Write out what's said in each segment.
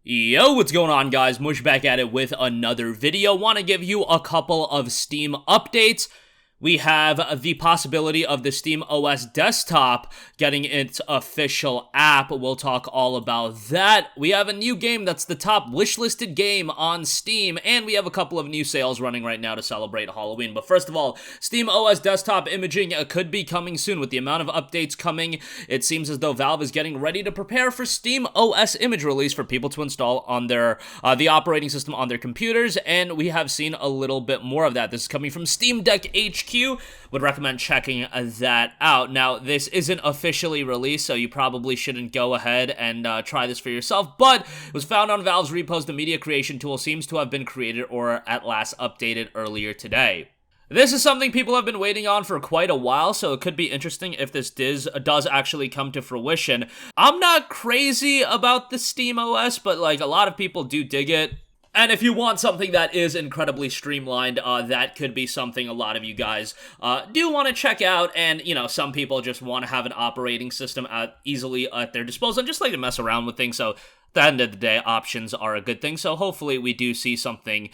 Yo, what's going on, guys? Mush back at it with another video. Want to give you a couple of Steam updates. We have the possibility of the SteamOS desktop getting its official app. We'll talk all about that. We have a new game that's the top wishlisted game on Steam, and we have a couple of new sales running right now to celebrate Halloween. But first of all, SteamOS desktop imaging could be coming soon. With the amount of updates coming, it seems as though Valve is getting ready to prepare for SteamOS image release for people to install on their the operating system on their computers, and we have seen a little bit more of that. This is coming from Steam Deck HQ. Would recommend checking that out. Now, this isn't officially released, so you probably shouldn't go ahead and try this for yourself, but it was found on Valve's repos. The media creation tool seems to have been created or at last updated earlier today. This is something people have been waiting on for quite a while, so it could be interesting if this does actually come to fruition. I'm not crazy about the SteamOS, but like a lot of people do dig it. And if you want something that is incredibly streamlined, that could be something a lot of you guys do want to check out. And, you know, some people just want to have an operating system easily at their disposal and just like to mess around with things. So at the end of the day, options are a good thing, so hopefully we do see something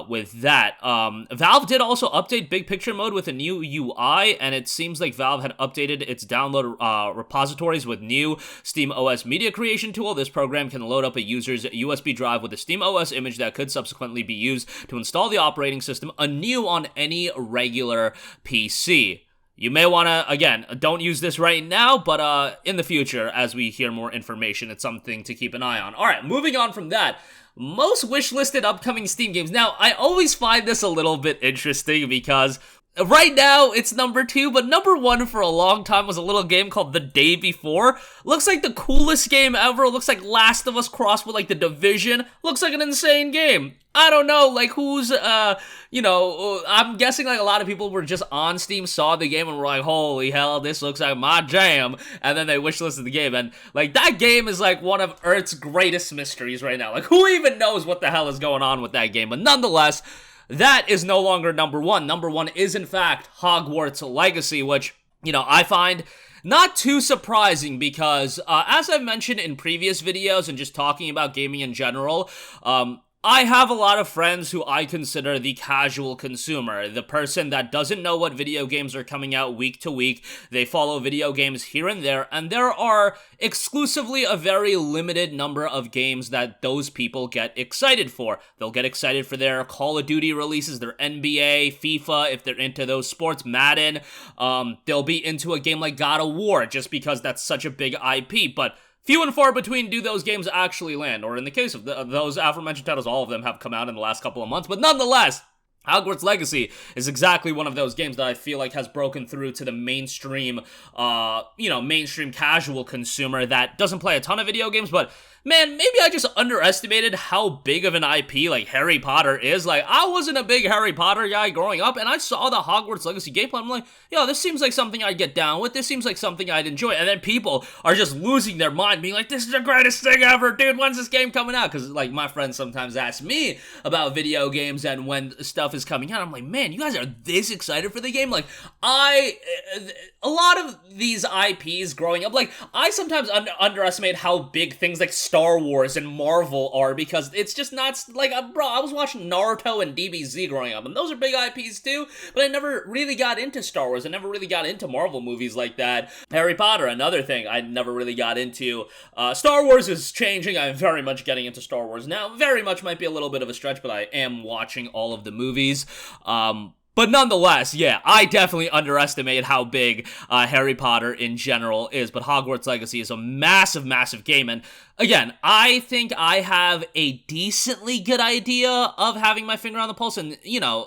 with that. Valve did also update Big Picture Mode with a new UI, and it seems like Valve had updated its download repositories with new SteamOS media creation tool. This program can load up a user's USB drive with a SteamOS image that could subsequently be used to install the operating system anew on any regular PC. You may want to, again, don't use this right now, but in the future, as we hear more information, it's something to keep an eye on. All right, moving on from that, most wish-listed upcoming Steam games. Now, I always find this a little bit interesting because right now, it's number 2, but number 1 for a long time was a little game called The Day Before. Looks like the coolest game ever. Looks like Last of Us crossed with, like, The Division. Looks like an insane game. I don't know, like, who's, I'm guessing, like, a lot of people were just on Steam, saw the game, and were like, holy hell, this looks like my jam, and then they wishlisted the game, and, like, that game is, like, one of Earth's greatest mysteries right now. Like, who even knows what the hell is going on with that game? But nonetheless, that is no longer number 1. Number 1 is, in fact, Hogwarts Legacy, which, you know, I find not too surprising because, as I've mentioned in previous videos and just talking about gaming in general, I have a lot of friends who I consider the casual consumer, the person that doesn't know what video games are coming out week to week. They follow video games here and there are exclusively a very limited number of games that those people get excited for. They'll get excited for their Call of Duty releases, their NBA, FIFA, if they're into those sports, Madden. They'll be into a game like God of War just because that's such a big IP, but few and far between do those games actually land, or in the case of those aforementioned titles, all of them have come out in the last couple of months, but nonetheless, Hogwarts Legacy is exactly one of those games that I feel like has broken through to the mainstream, mainstream casual consumer that doesn't play a ton of video games, but man, maybe I just underestimated how big of an IP, like, Harry Potter is. Like, I wasn't a big Harry Potter guy growing up, and I saw the Hogwarts Legacy gameplay, I'm like, yo, this seems like something I'd get down with, this seems like something I'd enjoy, and then people are just losing their mind, being like, this is the greatest thing ever, dude, when's this game coming out? Because, like, my friends sometimes ask me about video games and when stuff is coming out, I'm like, man, you guys are this excited for the game? Like, a lot of these IPs growing up, like, I sometimes underestimate how big things like Star Wars and Marvel are, because it's just not, like, bro, I was watching Naruto and DBZ growing up, and those are big IPs too, but I never really got into Star Wars, I never really got into Marvel movies like that. Harry Potter, another thing I never really got into. Star Wars is changing, I'm very much getting into Star Wars now, very much might be a little bit of a stretch, but I am watching all of the movies. But nonetheless, yeah, I definitely underestimate how big Harry Potter in general is, but Hogwarts Legacy is a massive, massive game, and again, I think I have a decently good idea of having my finger on the pulse and, you know,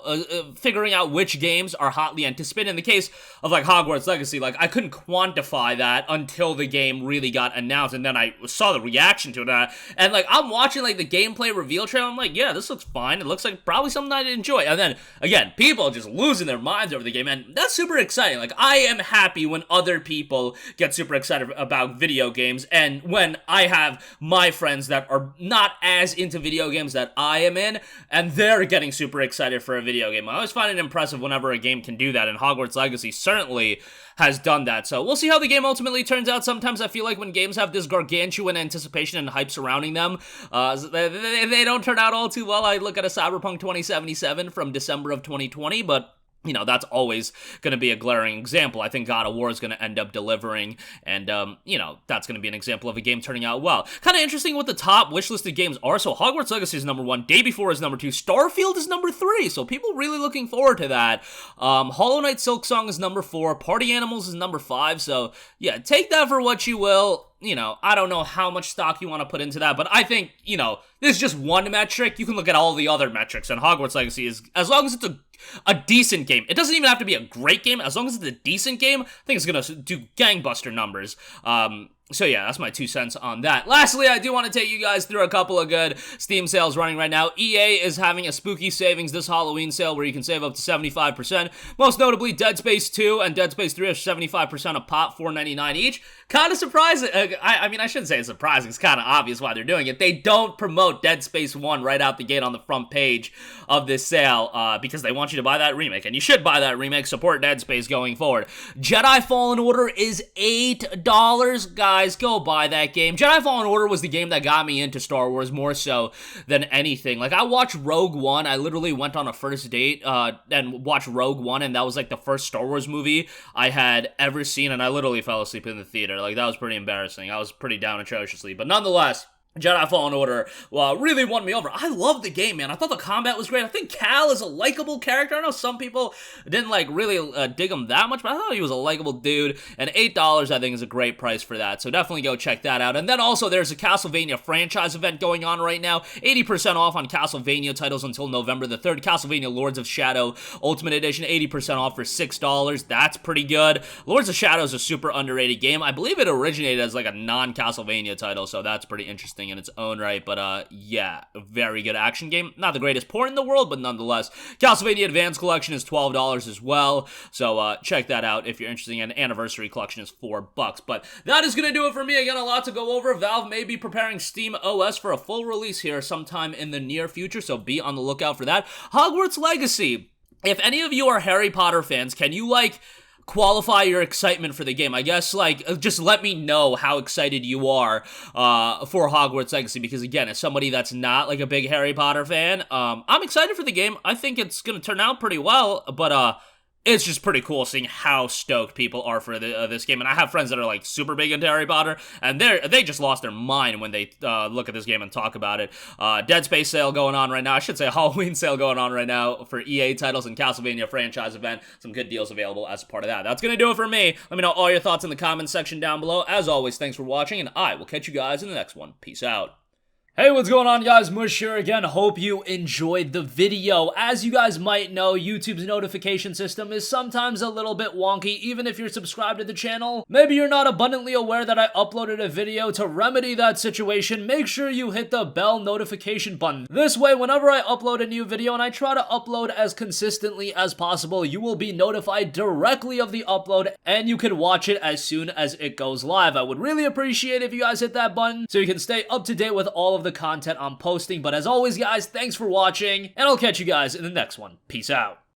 figuring out which games are hotly anticipated. In the case of, like, Hogwarts Legacy, like, I couldn't quantify that until the game really got announced, and then I saw the reaction to it, and, like, I'm watching, like, the gameplay reveal trailer, I'm like, yeah, this looks fine, it looks like probably something I'd enjoy, and then, again, people just losing their minds over the game, and that's super exciting. Like, I am happy when other people get super excited about video games, and when I have have my friends that are not as into video games that I am in, and they're getting super excited for a video game. I always find it impressive whenever a game can do that, and Hogwarts Legacy certainly has done that. So we'll see how the game ultimately turns out. Sometimes I feel like when games have this gargantuan anticipation and hype surrounding them, they don't turn out all too well. I look at a Cyberpunk 2077 from December of 2020, but you know, that's always going to be a glaring example. I think God of War is going to end up delivering, and, you know, that's going to be an example of a game turning out well. Kind of interesting what the top wishlisted games are. So Hogwarts Legacy is number 1, Day Before is number 2, Starfield is number 3, so people really looking forward to that. Hollow Knight Silksong is number 4, Party Animals is number 5, so yeah, take that for what you will. You know, I don't know how much stock you want to put into that, but I think, you know, this is just one metric. You can look at all the other metrics, and Hogwarts Legacy is, as long as it's a decent game, it doesn't even have to be a great game, as long as it's a decent game, I think it's going to do gangbuster numbers. So yeah, that's my 2 cents on that. Lastly, I do want to take you guys through a couple of good Steam sales running right now. EA is having a spooky savings this Halloween sale where you can save up to 75%. Most notably, Dead Space 2 and Dead Space 3 are 75% a pop, $4.99 each. Kind of surprising. I mean, I shouldn't say it's surprising. It's kind of obvious why they're doing it. They don't promote Dead Space 1 right out the gate on the front page of this sale because they want you to buy that remake, and you should buy that remake. Support Dead Space going forward. Jedi Fallen Order is $8, guys. Go buy that game. Jedi Fallen Order was the game that got me into Star Wars more so than anything. Like, I watched Rogue One. I literally went on a first date and watched Rogue One, and that was like the first Star Wars movie I had ever seen, and I literally fell asleep in the theater. Like, that was pretty embarrassing. I was pretty down atrociously, but nonetheless, Jedi Fallen Order really won me over. I love the game, man. I thought the combat was great. I think Cal is a likable character. I know some people didn't like really dig him that much, but I thought he was a likable dude, and $8 I think is a great price for that, so definitely go check that out. And then also there's a Castlevania franchise event going on right now, 80% off on Castlevania titles until November the 3rd. Castlevania Lords of Shadow Ultimate Edition, 80% off for $6. That's pretty good. Lords of Shadow is a super underrated game. I believe it originated as like a non-Castlevania title, so that's pretty interesting in its own right, but yeah, a very good action game. Not the greatest port in the world, but nonetheless. Castlevania Advance Collection is $12 as well, so check that out if you're interested. In Anniversary Collection is $4. But that is going to do it for me. Again, a lot to go over. Valve may be preparing SteamOS for a full release here sometime in the near future, so be on the lookout for that. Hogwarts Legacy. If any of you are Harry Potter fans, can you, like, qualify your excitement for the game? I guess, like, just let me know how excited you are for Hogwarts Legacy, because again, as somebody that's not like a big Harry Potter fan, I'm excited for the game. I think it's gonna turn out pretty well, but it's just pretty cool seeing how stoked people are for this game. And I have friends that are like super big into Harry Potter, and they just lost their mind when they look at this game and talk about it. Dead Space sale going on right now. I should say Halloween sale going on right now for EA titles and Castlevania franchise event. Some good deals available as part of that. That's going to do it for me. Let me know all your thoughts in the comments section down below. As always, thanks for watching, and I will catch you guys in the next one. Peace out. Hey, what's going on, guys? Mush here again. Hope you enjoyed the video. As you guys might know, YouTube's notification system is sometimes a little bit wonky, even if you're subscribed to the channel. Maybe you're not abundantly aware that I uploaded a video. To remedy that situation, make sure you hit the bell notification button. This way, whenever I upload a new video, and I try to upload as consistently as possible, you will be notified directly of the upload, and you can watch it as soon as it goes live. I would really appreciate if you guys hit that button so you can stay up to date with all of the content I'm posting. But as always, guys, thanks for watching, and I'll catch you guys in the next one. Peace out.